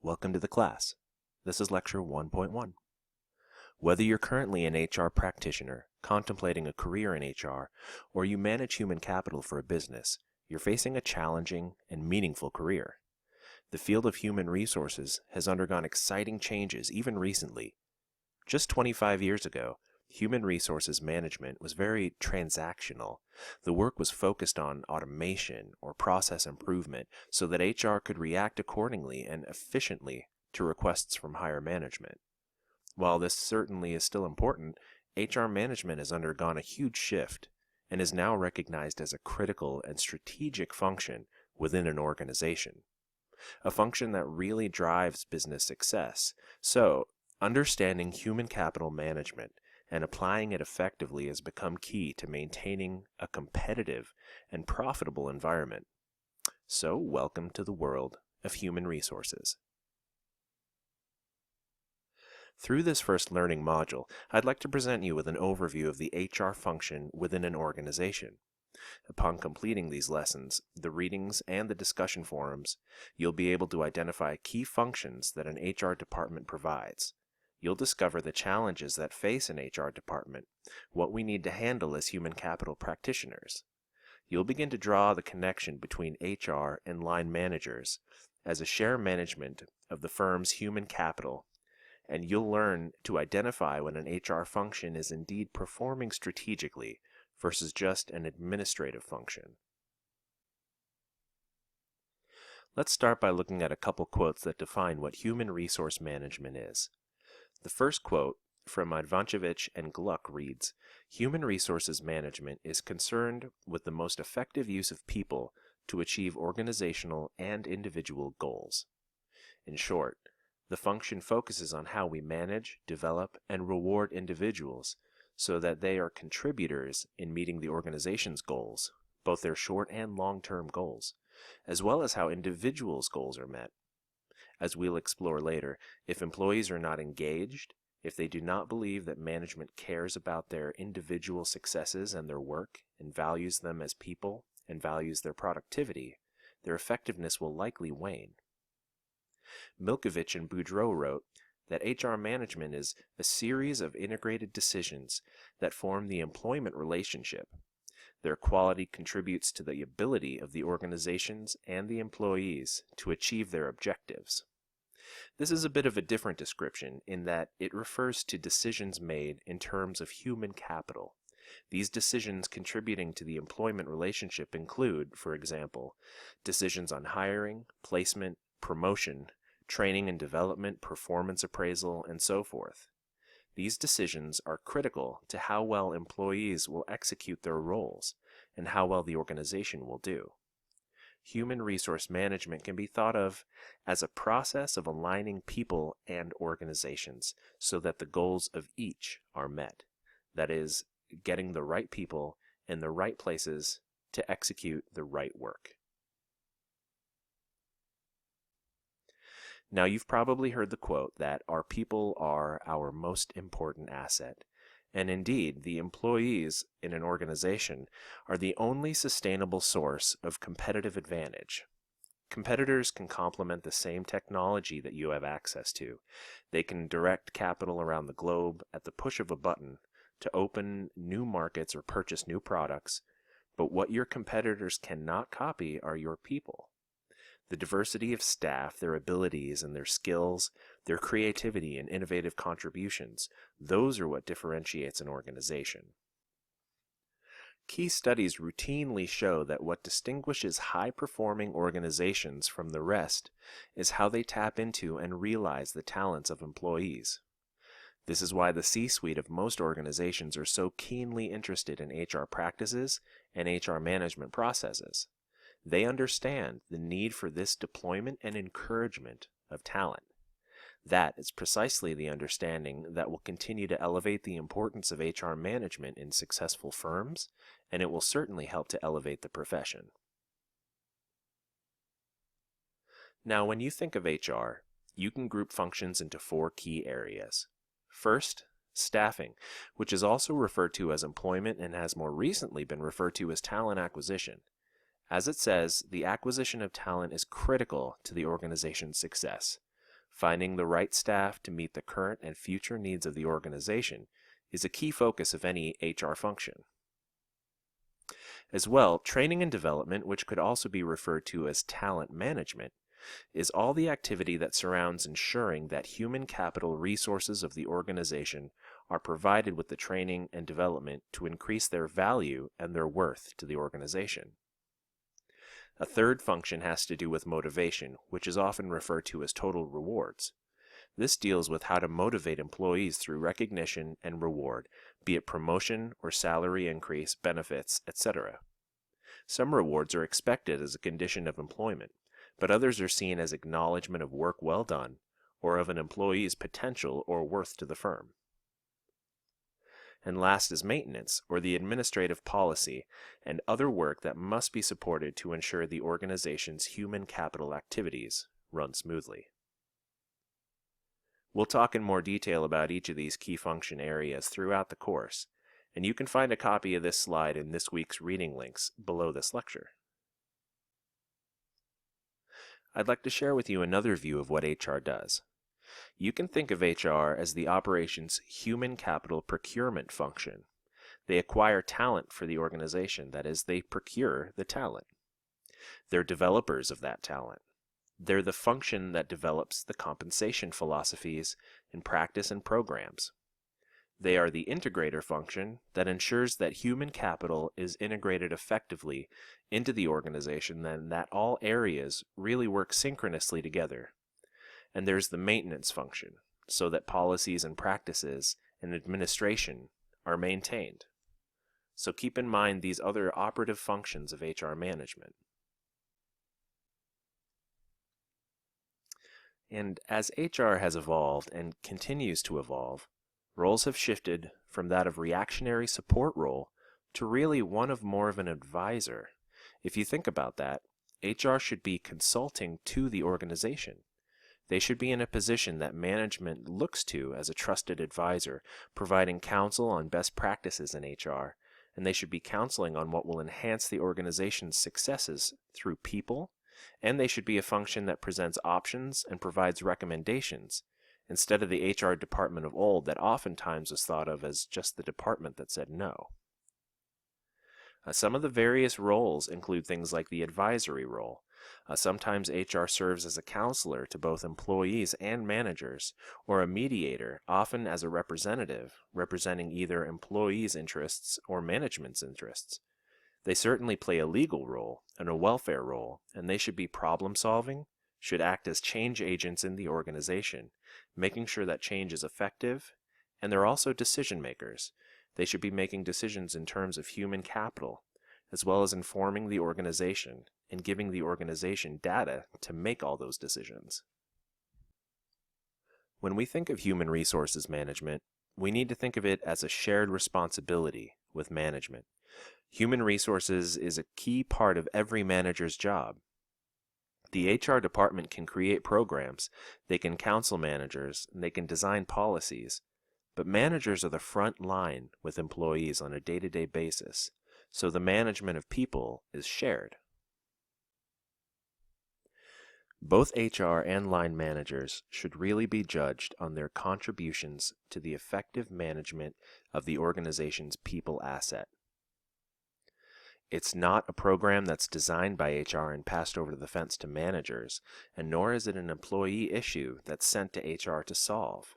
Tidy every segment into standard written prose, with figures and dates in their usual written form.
Welcome to the class. This is Lecture 1.1. Whether you're currently an HR practitioner, contemplating a career in HR, or you manage human capital for a business, you're facing a challenging and meaningful career. The field of human resources has undergone exciting changes even recently. Just 25 years ago, human resources management was very transactional. The work was focused on automation or process improvement so that HR could react accordingly and efficiently to requests from higher management. While this certainly is still important, HR management has undergone a huge shift and is now recognized as a critical and strategic function within an organization, a function that really drives business success. So, understanding human capital management and applying it effectively has become key to maintaining a competitive and profitable environment. So, welcome to the world of human resources. Through this first learning module, I'd like to present you with an overview of the HR function within an organization. Upon completing these lessons, the readings, and the discussion forums, you'll be able to identify key functions that an HR department provides. You'll discover the challenges that face an HR department, what we need to handle as human capital practitioners. You'll begin to draw the connection between HR and line managers as a share management of the firm's human capital, and you'll learn to identify when an HR function is indeed performing strategically versus just an administrative function. Let's start by looking at a couple quotes that define what human resource management is. The first quote from Ivancevich and Gluck reads, "Human resources management is concerned with the most effective use of people to achieve organizational and individual goals." In short, the function focuses on how we manage, develop, and reward individuals so that they are contributors in meeting the organization's goals, both their short and long-term goals, as well as how individuals' goals are met. As we'll explore later, if employees are not engaged, if they do not believe that management cares about their individual successes and their work and values them as people and values their productivity, their effectiveness will likely wane. Milkovich and Boudreau wrote that HR management is a series of integrated decisions that form the employment relationship. Their quality contributes to the ability of the organizations and the employees to achieve their objectives. This is a bit of a different description in that it refers to decisions made in terms of human capital. These decisions contributing to the employment relationship include, for example, decisions on hiring, placement, promotion, training and development, performance appraisal, and so forth. These decisions are critical to how well employees will execute their roles and how well the organization will do. Human resource management can be thought of as a process of aligning people and organizations so that the goals of each are met. That is, getting the right people in the right places to execute the right work. Now, you've probably heard the quote that our people are our most important asset. And indeed, the employees in an organization are the only sustainable source of competitive advantage. Competitors can complement the same technology that you have access to. They can direct capital around the globe at the push of a button to open new markets or purchase new products, but what your competitors cannot copy are your people. The diversity of staff, their abilities and their skills, their creativity and innovative contributions, those are what differentiates an organization. Key studies routinely show that what distinguishes high-performing organizations from the rest is how they tap into and realize the talents of employees. This is why the C-suite of most organizations are so keenly interested in HR practices and HR management processes. They understand the need for this deployment and encouragement of talent. That is precisely the understanding that will continue to elevate the importance of HR management in successful firms, and it will certainly help to elevate the profession. Now, when you think of HR, you can group functions into four key areas. First, staffing, which is also referred to as employment and has more recently been referred to as talent acquisition. As it says, the acquisition of talent is critical to the organization's success. Finding the right staff to meet the current and future needs of the organization is a key focus of any HR function. As well, training and development, which could also be referred to as talent management, is all the activity that surrounds ensuring that human capital resources of the organization are provided with the training and development to increase their value and their worth to the organization. A third function has to do with motivation, which is often referred to as total rewards. This deals with how to motivate employees through recognition and reward, be it promotion or salary increase, benefits, etc. Some rewards are expected as a condition of employment, but others are seen as acknowledgement of work well done or of an employee's potential or worth to the firm. And last is maintenance, or the administrative policy and other work that must be supported to ensure the organization's human capital activities run smoothly. We'll talk in more detail about each of these key function areas throughout the course, and you can find a copy of this slide in this week's reading links below this lecture. I'd like to share with you another view of what HR does. You can think of HR as the operation's human capital procurement function. They acquire talent for the organization, that is, they procure the talent. They're developers of that talent. They're the function that develops the compensation philosophies in practice and programs. They are the integrator function that ensures that human capital is integrated effectively into the organization and that all areas really work synchronously together. And there's the maintenance function, so that policies and practices and administration are maintained. So keep in mind these other operative functions of HR management. And as HR has evolved and continues to evolve, roles have shifted from that of reactionary support role to really one of more of an advisor. If you think about that, HR should be consulting to the organization. They should be in a position that management looks to as a trusted advisor, providing counsel on best practices in HR, and they should be counseling on what will enhance the organization's successes through people, and they should be a function that presents options and provides recommendations, instead of the HR department of old that oftentimes was thought of as just the department that said no. Some of the various roles include things like the advisory role. Sometimes HR serves as a counselor to both employees and managers, or a mediator, often as a representative, representing either employees' interests or management's interests. They certainly play a legal role and a welfare role, and they should be problem-solving, should act as change agents in the organization, making sure that change is effective, and they're also decision makers. They should be making decisions in terms of human capital, as well as informing the organization and giving the organization data to make all those decisions. When we think of human resources management, we need to think of it as a shared responsibility with management. Human resources is a key part of every manager's job. The HR department can create programs, they can counsel managers, and they can design policies, but managers are the front line with employees on a day-to-day basis, so the management of people is shared. Both HR and line managers should really be judged on their contributions to the effective management of the organization's people asset. It's not a program that's designed by HR and passed over the fence to managers, and nor is it an employee issue that's sent to HR to solve.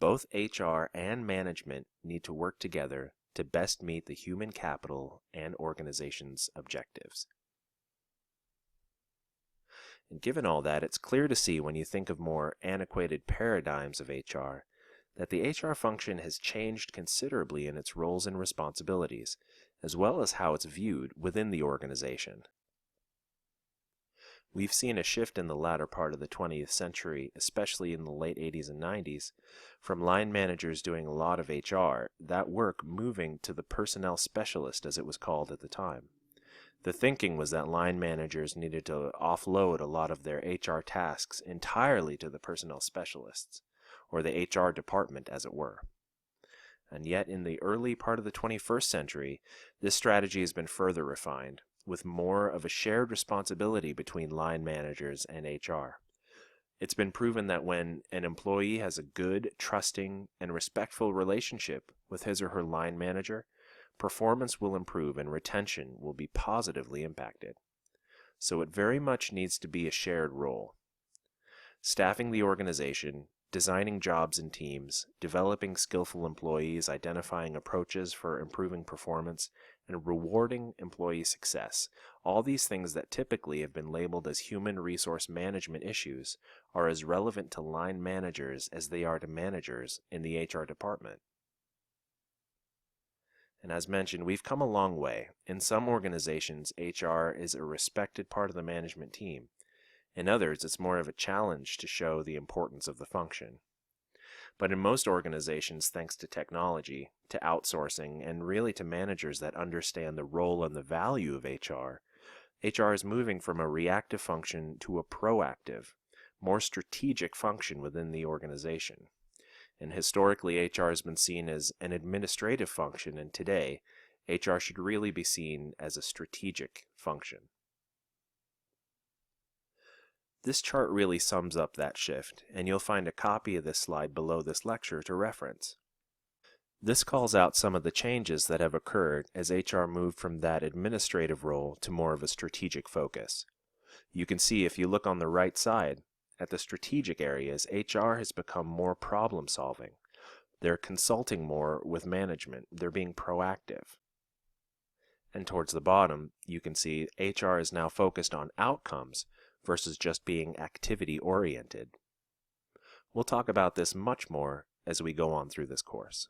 Both HR and management need to work together to best meet the human capital and organization's objectives. And given all that, it's clear to see when you think of more antiquated paradigms of HR that the HR function has changed considerably in its roles and responsibilities, as well as how it's viewed within the organization. We've seen a shift in the latter part of the 20th century, especially in the late 80s and 90s, from line managers doing a lot of HR, that work moving to the personnel specialist, as it was called at the time. The thinking was that line managers needed to offload a lot of their HR tasks entirely to the personnel specialists, or the HR department, as it were. And yet, in the early part of the 21st century, this strategy has been further refined, with more of a shared responsibility between line managers and HR. It's been proven that when an employee has a good, trusting, and respectful relationship with his or her line manager, performance will improve and retention will be positively impacted. So it very much needs to be a shared role. Staffing the organization, designing jobs and teams, developing skillful employees, identifying approaches for improving performance, and rewarding employee success. All these things that typically have been labeled as human resource management issues are as relevant to line managers as they are to managers in the HR department. And as mentioned, we've come a long way. In some organizations, HR is a respected part of the management team. In others, it's more of a challenge to show the importance of the function. But in most organizations, thanks to technology, to outsourcing, and really to managers that understand the role and the value of HR is moving from a reactive function to a proactive, more strategic function within the organization. And historically, HR has been seen as an administrative function, and today, HR should really be seen as a strategic function. This chart really sums up that shift, and you'll find a copy of this slide below this lecture to reference. This calls out some of the changes that have occurred as HR moved from that administrative role to more of a strategic focus. You can see if you look on the right side, at the strategic areas, HR has become more problem-solving. They're consulting more with management. They're being proactive. And towards the bottom, you can see HR is now focused on outcomes versus just being activity-oriented. We'll talk about this much more as we go on through this course.